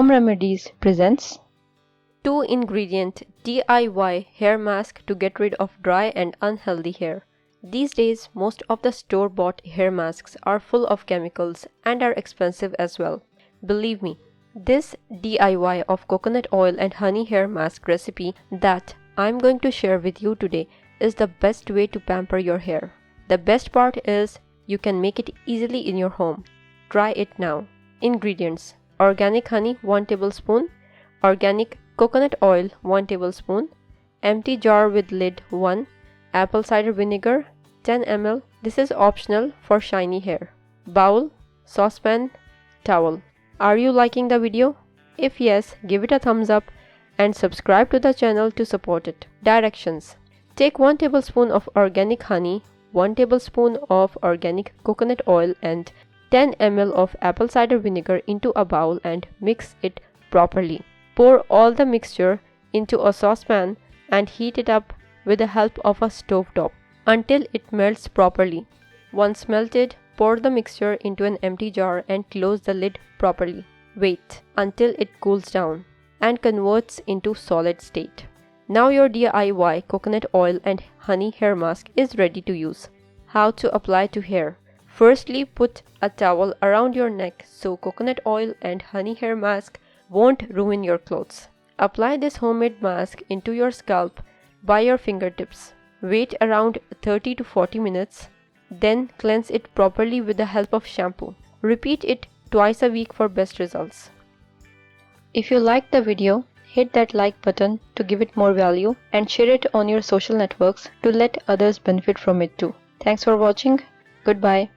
Home Remedies presents 2-ingredient DIY hair mask to get rid of dry and unhealthy hair. These days, most of the store-bought hair masks are full of chemicals and are expensive as well. Believe me, this DIY of coconut oil and honey hair mask recipe that I'm going to share with you today is the best way to pamper your hair. The best part is you can make it easily in your home. Try it now. Ingredients: organic honey 1 tablespoon, organic coconut oil 1 tablespoon, empty jar with lid 1, apple cider vinegar 10 ml. This is optional for shiny hair. Bowl, saucepan, towel. Are you liking the video? If yes, give it a thumbs up and subscribe to the channel to support it. Directions: take 1 tablespoon of organic honey, 1 tablespoon of organic coconut oil and 10 ml of apple cider vinegar into a bowl and mix it properly. Pour all the mixture into a saucepan and heat it up with the help of a stove top until it melts properly. Once melted, pour the mixture into an empty jar and close the lid properly. Wait until it cools down and converts into solid state. Now your DIY coconut oil and honey hair mask is ready to use. How to apply to hair? Firstly, put a towel around your neck so coconut oil and honey hair mask won't ruin your clothes. Apply this homemade mask into your scalp by your fingertips. Wait around 30 to 40 minutes. Then cleanse it properly with the help of shampoo. Repeat it twice a week for best results. If you liked the video, hit that like button to give it more value and share it on your social networks to let others benefit from it too. Thanks for watching. Goodbye.